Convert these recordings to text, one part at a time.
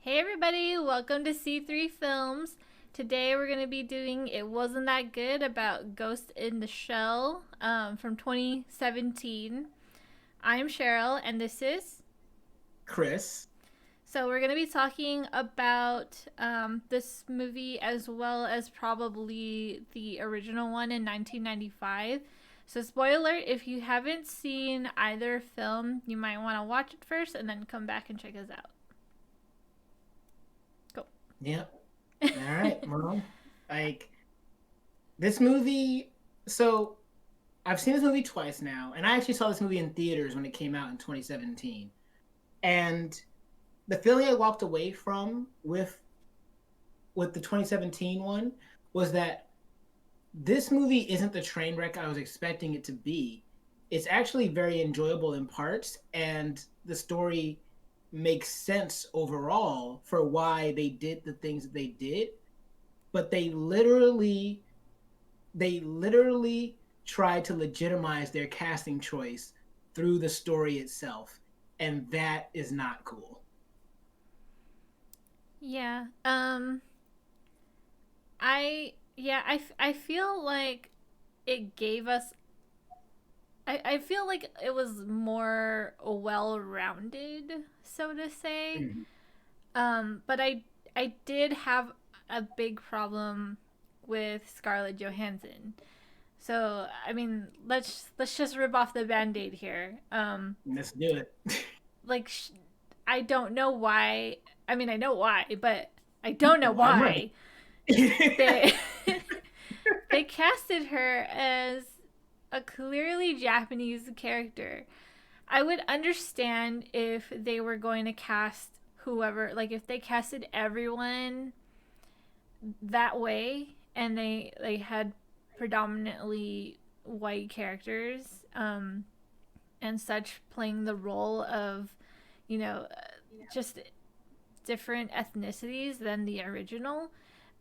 Hey everybody, welcome to C3 Films. Today we're going to be doing It Wasn't That Good about Ghost in the Shell from 2017. I'm Cheryl and this is. Chris. So we're going to be talking about this movie as well as probably the original one in 1995. So spoiler, if you haven't seen either film, you might want to watch it first and then come back and check us out. Go. Yep. All right. Well, like this movie. So I've seen this movie twice now, and I actually saw this movie in theaters when it came out in 2017. And the feeling I walked away from with the 2017 one was that this movie isn't the train wreck I was expecting it to be. It's actually very enjoyable in parts, and the story makes sense overall for why they did the things that they did. But they literally tried to legitimize their casting choice through the story itself, and that is not cool. Yeah. I feel like it gave us I feel like it was more well rounded, so to say. Mhm. But I did have a big problem with Scarlett Johansson. So I mean, let's just rip off the band-aid here. Let's do it. Like I don't know why. I mean, I know why, but I don't know Well, I'm ready. why they they casted her as a clearly Japanese character. I would understand if they were going to cast whoever, like if they casted everyone that way and they had predominantly white characters and such playing the role of, you know, just different ethnicities than the original,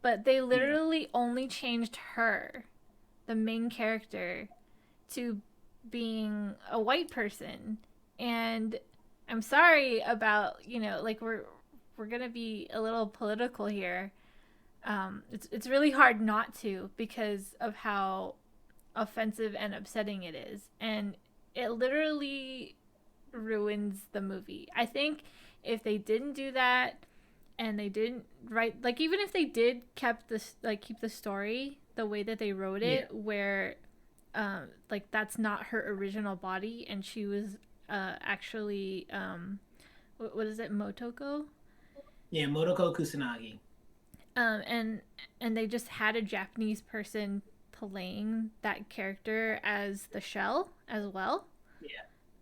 but they Yeah. literally only changed her, the main character, to being a white person. And I'm sorry about, like we're going to be a little political here. It's really hard not to because of how offensive and upsetting it is. And it literally ruins the movie. I think if they didn't do that and they didn't write, like, even if they did kept this, like, keep the story the way that they wrote Yeah. it, where like that's not her original body and she was actually what is it, Motoko. Yeah. Motoko Kusanagi. And they just had a Japanese person playing that character as the shell as well. Yeah.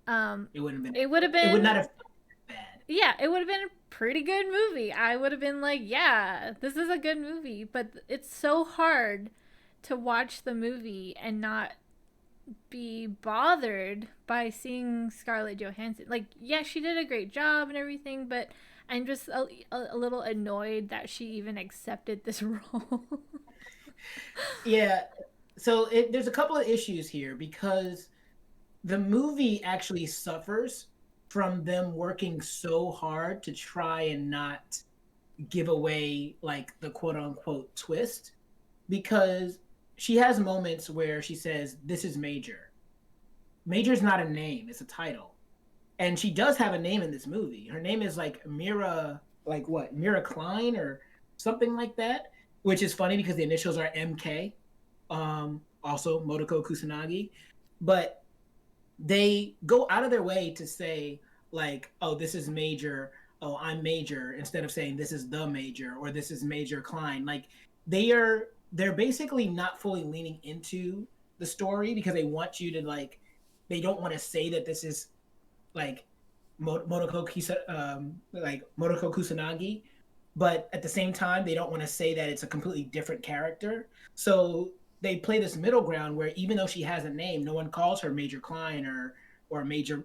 um It wouldn't have been. it would have It would been not have felt bad. Yeah, it would have been a pretty good movie. I would have been like, yeah, this is a good movie. But it's so hard to watch the movie and not be bothered by seeing Scarlett Johansson. Like, yeah, she did a great job and everything, but I'm just a little annoyed that she even accepted this role. Yeah. So there's a couple of issues here because the movie actually suffers from them working so hard to try and not give away like the quote unquote twist because she has moments where she says this is Major. Major's not a name, it's a title. And she does have a name in this movie. Her name is like Mira, like what? Mira Klein or something like that, which is funny because the initials are MK. Also Motoko Kusanagi. But they go out of their way to say like, oh, this is Major, oh, I'm Major, instead of saying this is the Major or this is Major Klein. Like they're basically not fully leaning into the story because they want you to like they don't want to say that this is like Motoko Kusanagi, but at the same time they don't want to say that it's a completely different character. So they play this middle ground where even though she has a name, no one calls her Major Klein or Major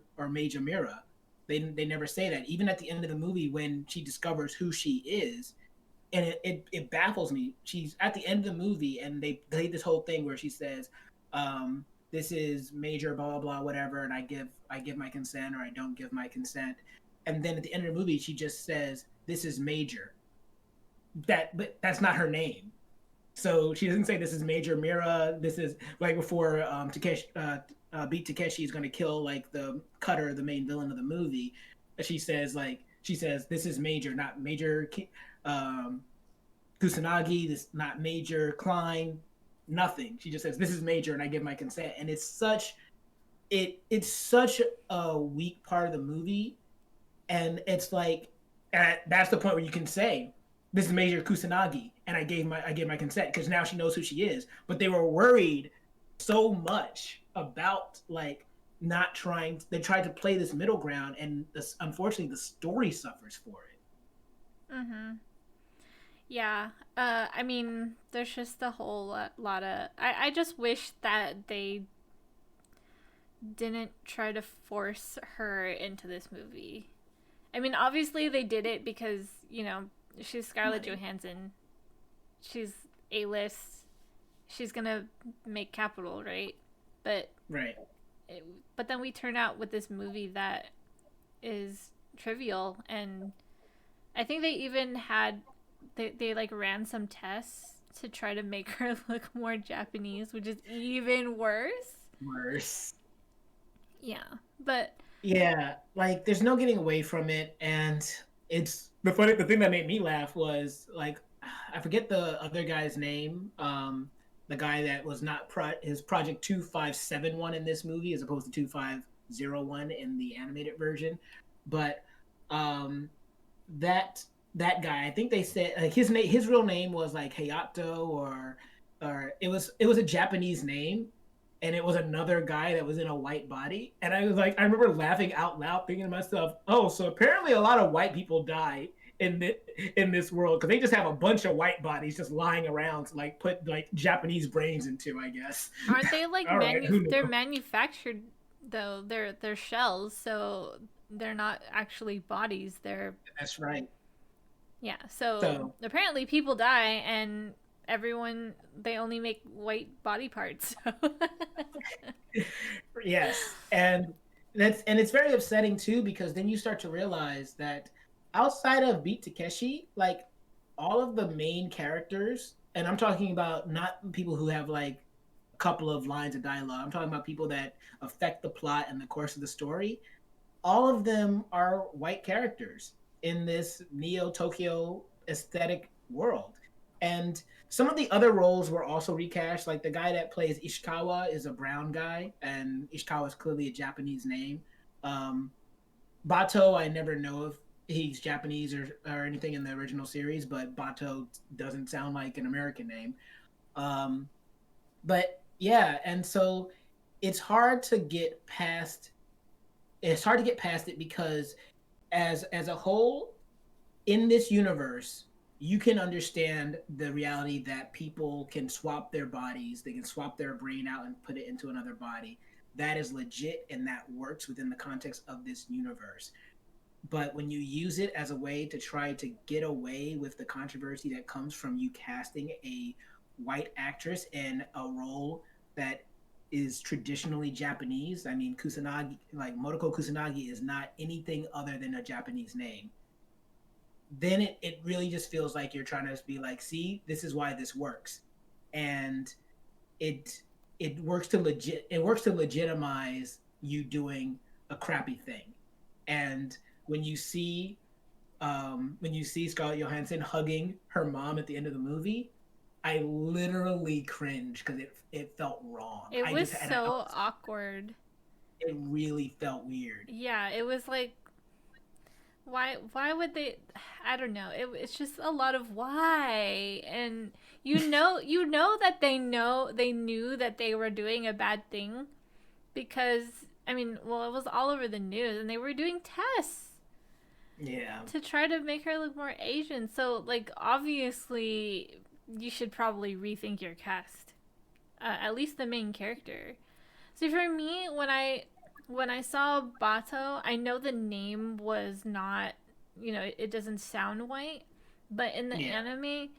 Mira. They never say that. Even at the end of the movie when she discovers who she is, and it baffles me. She's at the end of the movie and they play this whole thing where she says, this is Major blah blah blah whatever, and I give my consent or I don't give my consent. And then at the end of the movie she just says this is Major. But that's not her name. So she doesn't say this is Major Mira. This is like before Takeshi Beat Takeshi is going to kill like the Cutter, the main villain of the movie. She says this is Major, not Major um, Kusanagi. This not Major Klein. Nothing. She just says this is Major, and I give my consent. And it's such a weak part of the movie, and it's like that's the point where you can say this is Major Kusanagi, and I gave my consent because now she knows who she is. But they were worried so much about like not trying. They tried to play this middle ground, and unfortunately, the story suffers for it. Mm-hmm. Yeah. I mean, there's just a whole lot of. I just wish that they didn't try to force her into this movie. I mean, obviously they did it because, she's Scarlett Johansson. She's A-list. She's gonna make capital, right? But right. But then we turn out with this movie that is trivial, and I think they even had they like ran some tests to try to make her look more Japanese, which is even worse. Worse. Yeah, but yeah, like there's no getting away from it, and it's the thing that made me laugh was like I forget the other guy's name. The guy that was not his Project 2571 in this movie as opposed to 2501 in the animated version, but that guy, I think they said like his real name was like Hayato or it was a Japanese name, and it was another guy that was in a white body. And I was like, I remember laughing out loud, thinking to myself, "Oh, so apparently a lot of white people die in this world because they just have a bunch of white bodies just lying around to like put like Japanese brains into, I guess." Aren't they like right, they're manufactured though? They're shells, so they're not actually bodies. That's right. Yeah. So apparently people die, and everyone they only make white body parts. Yes, and it's very upsetting too because then you start to realize that outside of Beat Takeshi, like all of the main characters, and I'm talking about not people who have like a couple of lines of dialogue. I'm talking about people that affect the plot and the course of the story. All of them are white characters in this Neo Tokyo aesthetic world. And some of the other roles were also recast. Like the guy that plays Ishikawa is a brown guy, and Ishikawa is clearly a Japanese name. Um, Bato, I never know if he's Japanese or anything in the original series, but Bato doesn't sound like an American name. Um, but yeah, and so it's hard to get past. It's hard to get past it because, as a whole, in this universe, you can understand the reality that people can swap their bodies, they can swap their brain out and put it into another body. That is legit and that works within the context of this universe. But when you use it as a way to try to get away with the controversy that comes from you casting a white actress in a role that is traditionally Japanese, I mean, Kusanagi, like Motoko Kusanagi, is not anything other than a Japanese name. Then it really just feels like you're trying to be like, see, this is why this works, and it works to legitimize you doing a crappy thing. And when you see Scarlett Johansson hugging her mom at the end of the movie, I literally cringed because it felt wrong. It was so awkward. It really felt weird. Yeah, it was like why would they, I don't know. It's just a lot of why, and you know that they knew that they were doing a bad thing because I mean, well, it was all over the news and they were doing tests. Yeah. To try to make her look more Asian. So like obviously you should probably rethink your cast. At least the main character. So for me, when I saw Bato, I know the name was not, it doesn't sound white, but in the anime,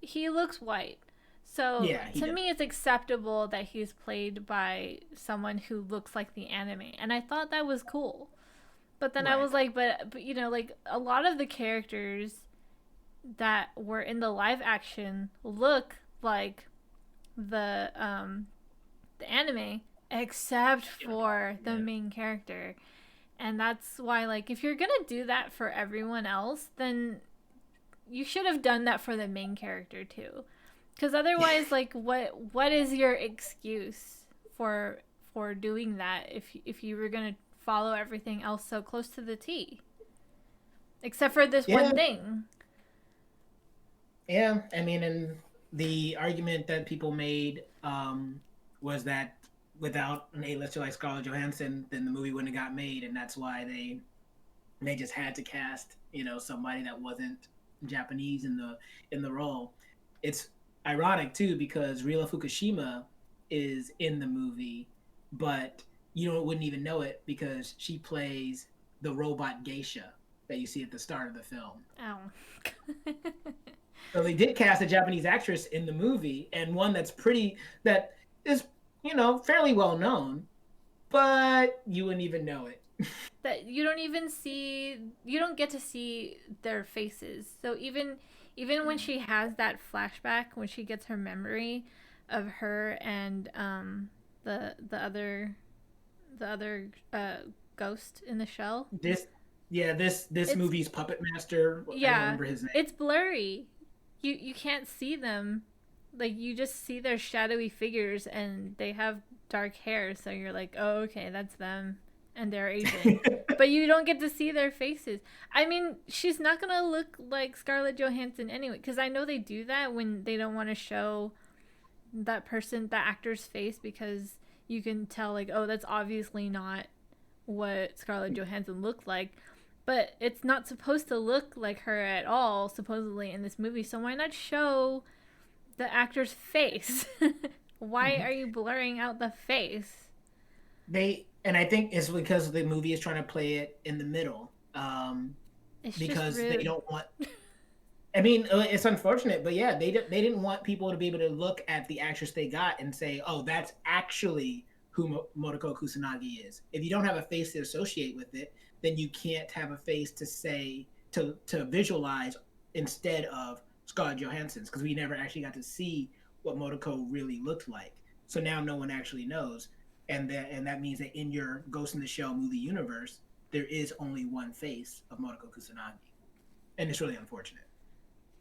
he looks white. So to me, it's acceptable that he's played by someone who looks like the anime, and I thought that was cool. But then I Right. was like, but you know, like a lot of the characters that were in the live action look like the anime, except Yeah. for the Yeah. main character. And that's why, like, if you're gonna do that for everyone else, then you should have done that for the main character too. Because otherwise, like, what is your excuse for doing that if you were gonna follow everything else so close to the T, except for this Yeah. one thing? Yeah. I mean, and the argument that people made was that without an A-lister like Scarlett Johansson, then the movie wouldn't have got made, and that's why they just had to cast, somebody that wasn't Japanese in the role. It's ironic too because Rila Fukushima is in the movie, but wouldn't even know it because she plays the robot geisha that you see at the start of the film. Oh. So they did cast a Japanese actress in the movie, and one that is fairly well known, but you wouldn't even know it. That you don't even see, you don't get to see their faces. So even when she has that flashback, when she gets her memory of her and the other ghost in the shell, This yeah, this it's movie's puppet master, I don't yeah, remember his name. it's blurry. You can't see them. Like you just see their shadowy figures and they have dark hair, so you're like, "Oh, okay, that's them." And they're Asian. But you don't get to see their faces. I mean, she's not going to look like Scarlett Johansson anyway cuz I know they do that when they don't want to show that actor's face because you can tell like, "Oh, that's obviously not what Scarlett Johansson looked like." But it's not supposed to look like her at all, supposedly, in this movie. So why not show the actor's face? Why are you blurring out the face? And I think it's because the movie is trying to play it in the middle, It's just because they rude. don't want. I mean, it's unfortunate, but yeah, they didn't want people to be able to look at the actress they got and say, "Oh, that's actually who Motoko Kusanagi is." If you don't have a face to associate with it, then you can't have a face to say to visualize instead of Scarlett Johansson's, because we never actually got to see what Motoko really looked like. So now no one actually knows, and that means that in your Ghost in the Shell movie universe, there is only one face of Motoko Kusanagi, and it's really unfortunate.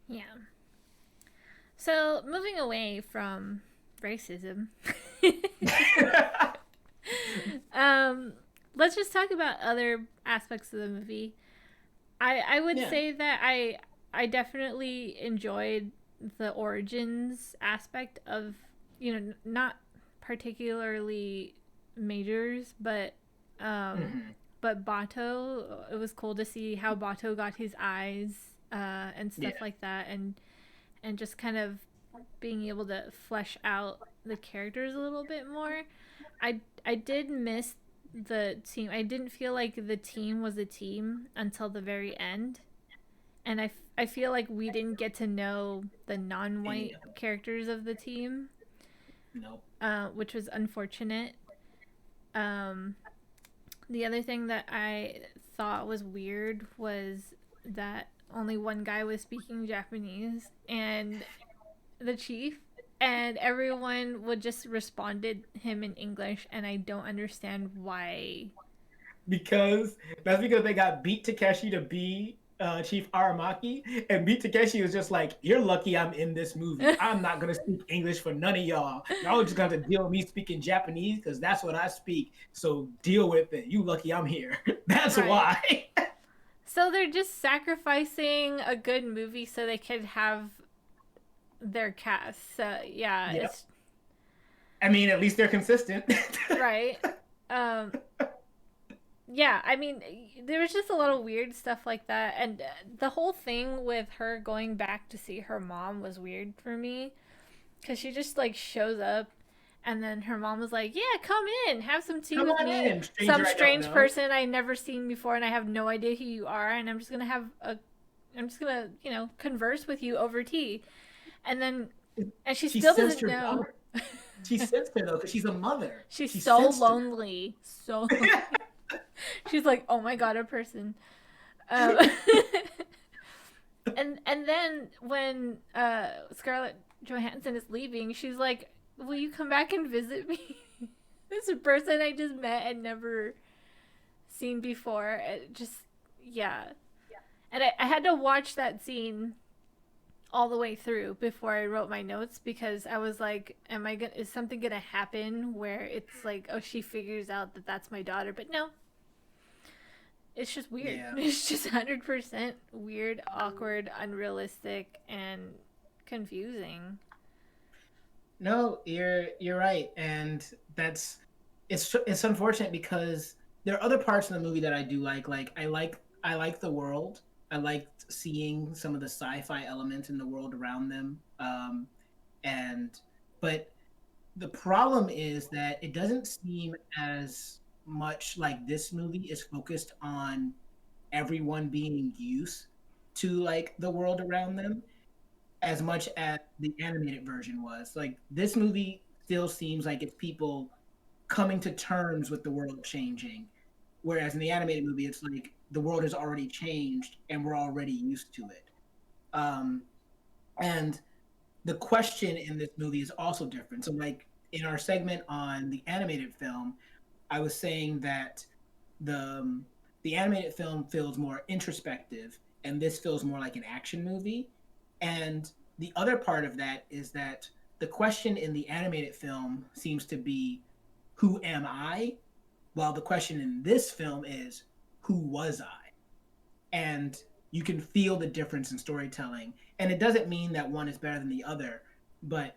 Yeah. So, moving away from racism, um, let's just talk about other aspects of the movie. I would Yeah. say that I definitely enjoyed the origins aspect of, not particularly Majors, um Hmm. but Bato. It was cool to see how Bato got his eyes and Yeah. stuff like that, and just kind of being able to flesh out the characters a little bit more. I did miss the team. I didn't feel like the team was a team until the very end. And I feel like we didn't get to know the non-white Yeah. characters of the team, Nope. which was unfortunate. Um, the other thing that I thought was weird was that only one guy was speaking Japanese, and the chief, and everyone would just responded him in English, and I don't understand why. Because that's because they got Beat Takeshi to be Chief Aramaki, and Beat Takeshi was just like, "You're lucky I'm in this movie. I'm not gonna speak English for none of y'all. Y'all just got to deal with me speaking Japanese because that's what I speak. So deal with it. You lucky I'm here. That's Right. why." So they're just sacrificing a good movie so they could have their cast. So yeah, Yep. it's I mean, at least they're consistent. right. Um, yeah, I mean, there was just a lot of weird stuff like that, and the whole thing with her going back to see her mom was weird for me because she just like shows up, and then her mom was like, "Yeah, come in, have some tea Come with on me." in, stranger Some I don't strange know. person I never seen before, and I have no idea who you are, and I'm just gonna converse with you over tea, and then and she She still sensed doesn't her know. daughter. She sensed her though, because she's a mother. She's She so sensed her. lonely, so lonely. She's like, oh my god, a person. Um, and then when Scarlett Johansson is leaving, she's like, will you come back and visit me? This is a person I just met and never seen before. It just, yeah. And I had to watch that scene all the way through before I wrote my notes because I was like, am I gonna, is something gonna happen where it's like, oh, she figures out that that's my daughter? But no, it's just weird. Yeah. It's just 100% weird, awkward, unrealistic, and confusing. No, you're right, and that's it's unfortunate because there are other parts in the movie that I do like. Like I like the world. I liked seeing some of the sci-fi elements in the world around them. And but the problem is that it doesn't seem as much like this movie is focused on everyone being used to like the world around them as much as the animated version was. Like this movie still seems like it's people coming to terms with the world changing, whereas in the animated movie, it's like the world has already changed and we're already used to it. Um, and the question in this movie is also different. So, like in our segment on the animated film, I was saying that the the animated film feels more introspective, and this feels more like an action movie. And the other part of that is that the question in the animated film seems to be, "Who am I?" While the question in this film is, "Who was I?" And you can feel the difference in storytelling. And it doesn't mean that one is better than the other, but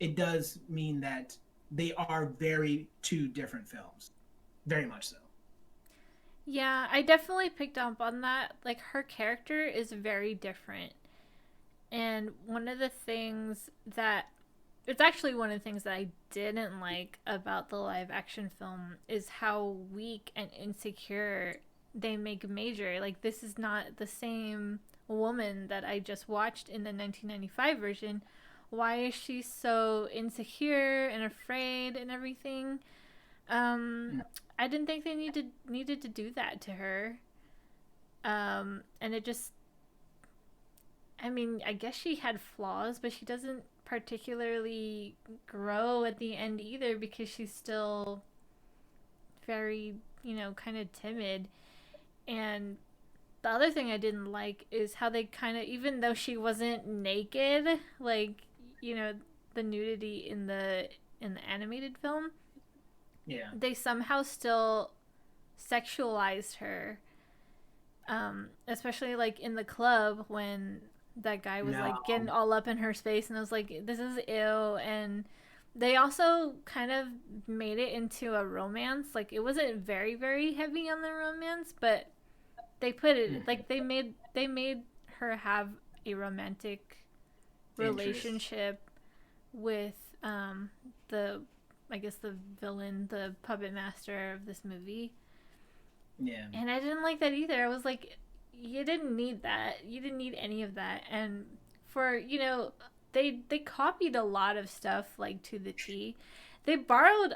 it does mean that they are very two different films. Very much so. Yeah, I definitely picked up on that. Like, her character is very different. And one of the things that it's actually one of the things that I didn't like about the live action film is how weak and insecure they make Major. Like, this is not the same woman that I just watched in the 1995 version. Why is she so insecure and afraid and everything? Um, I didn't think they needed to do that to her. And it just, I mean, I guess she had flaws, but she doesn't particularly grow at the end either because she's still very, kind of timid. And the other thing I didn't like is how they kind of, even though she wasn't naked, like, you know, the nudity in the animated film, Yeah. they somehow still sexualized her. Especially like in the club when that guy was like getting No. all up in her space, and I was like, this is ill. And they also kind of made it into a romance. Like, it wasn't very, very heavy on the romance, but they put it Mhm. like they made her have a romantic Interest. relationship with the I guess the villain, the puppet master of this movie. Yeah. And I didn't like that either. I was like, you didn't need that. You didn't need any of that. And for, they copied a lot of stuff like to the T. They borrowed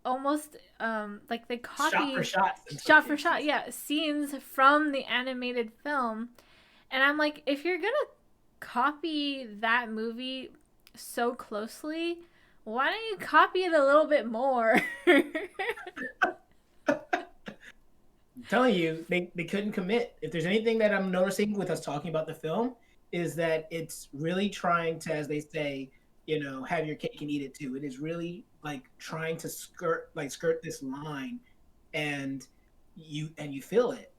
almost like they Shot for copied shot in some shot for shot, cases. yeah, scenes from the animated film. And I'm like, if you're going to copy that movie so closely, why don't you copy it a little bit more? I'm telling you, they couldn't commit. If there's anything that I'm noticing with us talking about the film, is that it's really trying to, as they say, have your cake and eat it too. It is really like trying to skirt this line, and you feel it,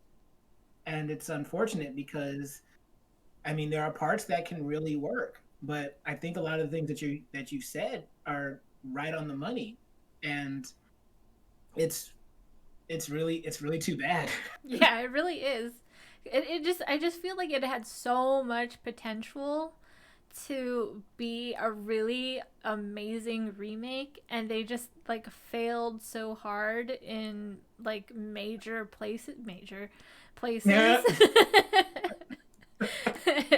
and it's unfortunate because I mean there are parts that can really work, but I think a lot of the things that you said are right on the money, and it's it's really too bad. Yeah, it really is. I just feel like it had so much potential to be a really amazing remake, and they just like failed so hard in like major places Yeah.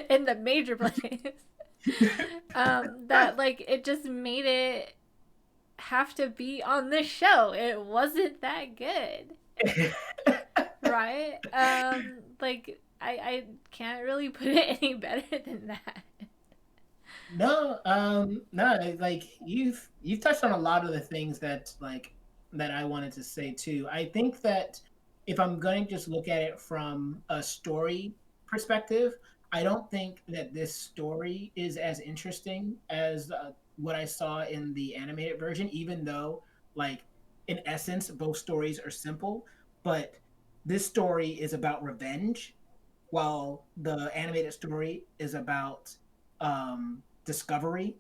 in the major place that like it just made it have to be on this show. It wasn't that good. Right? Like I can't really put it any better than that. No, no, like you've touched on a lot of the things that that I wanted to say too. I think that if I'm going to just look at it from a story perspective, I don't think that this story is as interesting as what I saw in the animated version, even though like in essence both stories are simple, but this story is about revenge while the animated story is about discovery,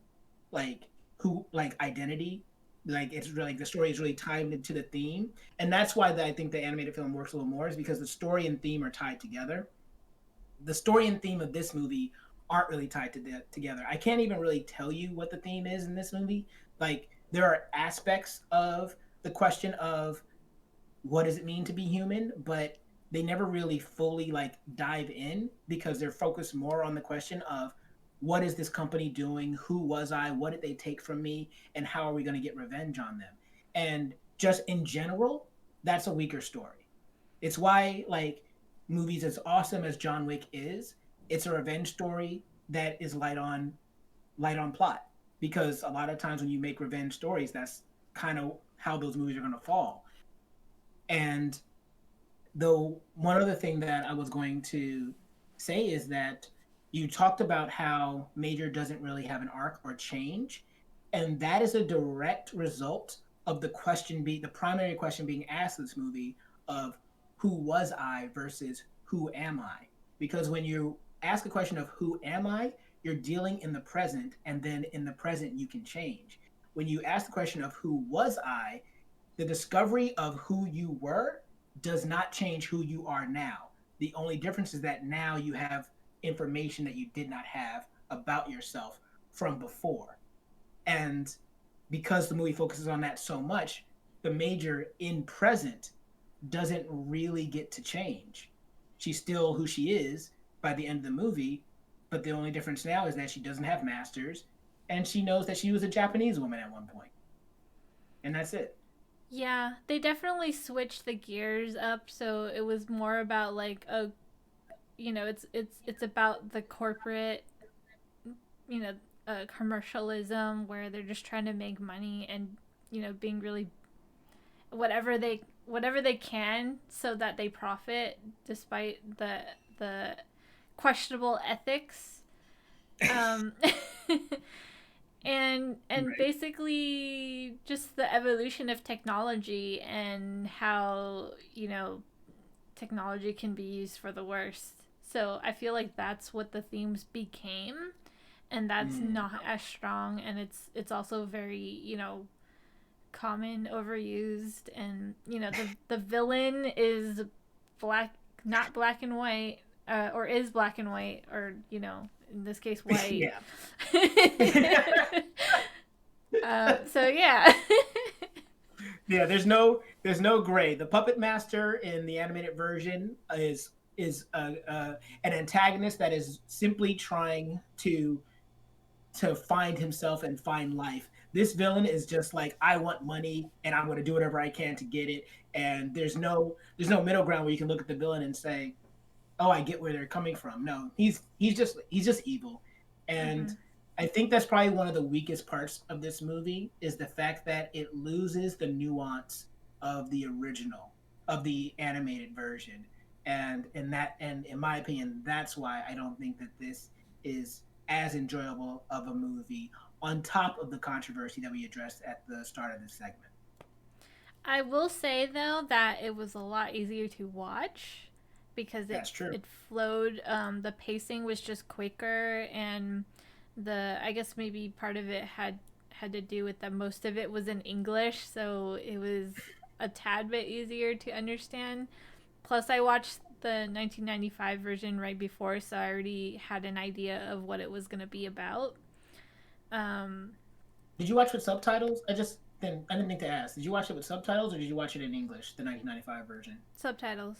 like who, like identity. Like it's really like the story is really tied into the theme, and that's why I think the animated film works a little more is because the story and theme are tied together. The story and theme of this movie aren't really tied together. I can't even really tell you what the theme is in this movie. Like there are aspects of the question of what does it mean to be human, but they never really fully like dive in because they're focused more on the question of what is this company doing, who was I, what did they take from me, and how are we going to get revenge on them. And just in general, that's a weaker story. It's why like movies as awesome as John Wick is, it's a revenge story that is light on plot, because a lot of times when you make revenge stories, that's kind of how those movies are going to fall. And though one other thing that I was going to say is that you talked about how Major doesn't really have an arc or change, and that is a direct result of the primary question being asked in this movie of who was I versus who am I? Because when you ask a question of who am I, you're dealing in the present, and then in the present you can change. When you ask the question of who was I, the discovery of who you were does not change who you are now. The only difference is that now you have information that you did not have about yourself from before. And because the movie focuses on that so much, the Major in present doesn't really get to change. She's still who she is by the end of the movie, but the only difference now is that she doesn't have masters and she knows that she was a Japanese woman at one point. And that's it. Yeah, they definitely switched the gears up so it was more about like a it's about the corporate, you know, commercialism where they're just trying to make money and being really whatever they can so that they profit despite the questionable ethics. Um, and Right. basically just the evolution of technology and how technology can be used for the worst. So I feel like that's what the themes became, and that's Mm. not as strong, and it's also very common, overused, and the villain is black, not black and white, or is black and white, or in this case white. Yeah. So yeah. Yeah, there's no gray. The puppet master in the animated version is an antagonist that is simply trying to find himself and find life. This villain is just like I want money and I'm going to do whatever I can to get it. And there's no middle ground where you can look at the villain and say, "Oh, I get where they're coming from." No, he's just evil, Mm-hmm. and I think that's probably one of the weakest parts of this movie is the fact that it loses the nuance of the original, of the animated version, and in my opinion, that's why I don't think that this is as enjoyable of a movie. On top of the controversy that we addressed at the start of this segment, I will say though that it was a lot easier to watch because it that's true. it flowed. The pacing was just quicker, and the I guess maybe part of it had to do with that most of it was in English, so it was a tad bit easier to understand. Plus, I watched the 1995 version right before, so I already had an idea of what it was going to be about. Um, Did you watch with subtitles? I didn't think to ask. Did you watch it with subtitles or did you watch it in English, the 1995 version? Subtitles.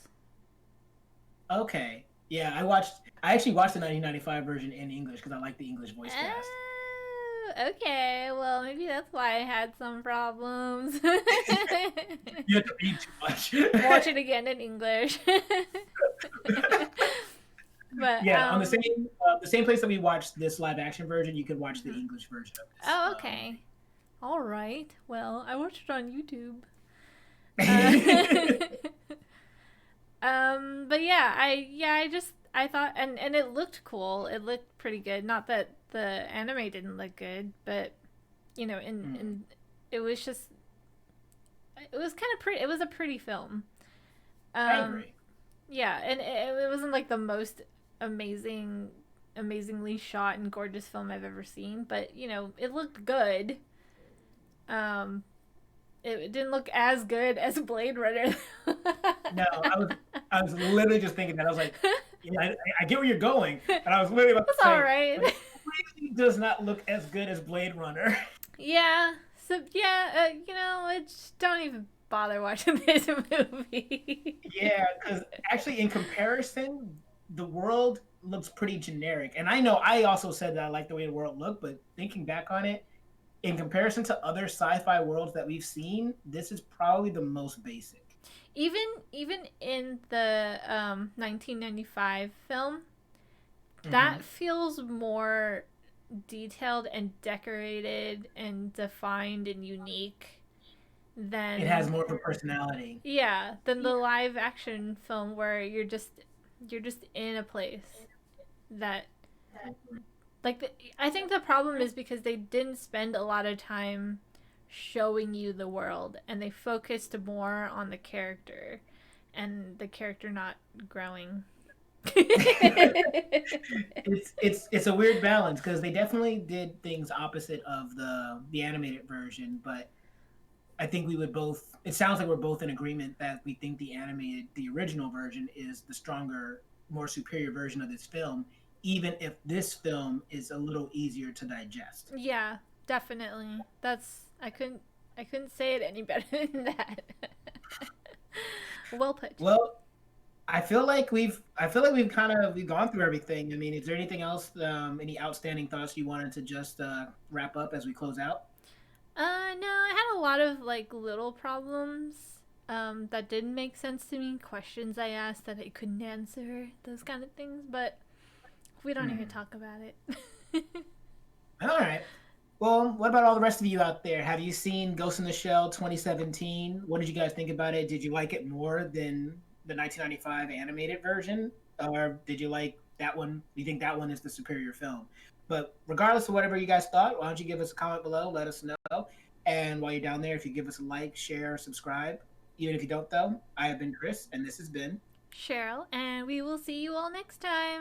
Okay. Yeah, I actually watched the 1995 version in English because I like the English voice cast. Okay, well, maybe that's why I had some problems. You have to read too much. Watch it again in English. But Yeah, on the same place that we watched this live action version, you could watch the mhm. English version of this Oh, movie. okay. All right. Well, I watched it on YouTube. Uh, but I thought and it looked cool. It looked pretty good. Not that the anime didn't look good, but in it was just it was kind of pretty. It was a pretty film. I Um, agree. yeah, and it wasn't like the most amazing, amazingly shot and gorgeous film I've ever seen, but it looked good. Um, it didn't look as good as Blade Runner. No, I was literally just thinking that. I was like, yeah, I get where you're going, and I was literally about It's to all say, right. but it really does not look as good as Blade Runner. Yeah. So yeah, just don't even bother watching this movie. Yeah, because actually, in comparison, the world looks pretty generic. And I know I also said that I like the way the world looked, but thinking back on it, in comparison to other sci-fi worlds that we've seen, this is probably the most basic. Even in the 1995 film, Hmm. that feels more detailed and decorated and defined and unique It has than more of a personality. yeah, than the live action film where you're just in a place that I think the problem is because they didn't spend a lot of time showing you the world and they focused more on the character and the character not growing. It's a weird balance because they definitely did things opposite of the animated version, but I think we would both. It sounds like we're both in agreement that we think the original version, is the stronger, more superior version of this film, even if this film is a little easier to digest. Yeah, definitely. I couldn't say it any better than that. Well put. Well, I feel like we've gone through everything. I mean, is there anything else, any outstanding thoughts you wanted to just wrap up as we close out? No, I had a lot of like little problems that didn't make sense to me, questions I asked that I couldn't answer, those kind of things, but we don't need to Hmm. talk about it. All right. Well, what about all the rest of you out there? Have you seen Ghost in the Shell 2017? What did you guys think about it? Did you like it more than the 1995 animated version? Or did you like that one? Do you think that one is the superior film? But regardless of whatever you guys thought, why don't you give us a comment below? Let us know. And while you're down there, if you give us a like, share, subscribe. Even if you don't, though, I have been Chris, and this has been Cheryl, and we will see you all next time.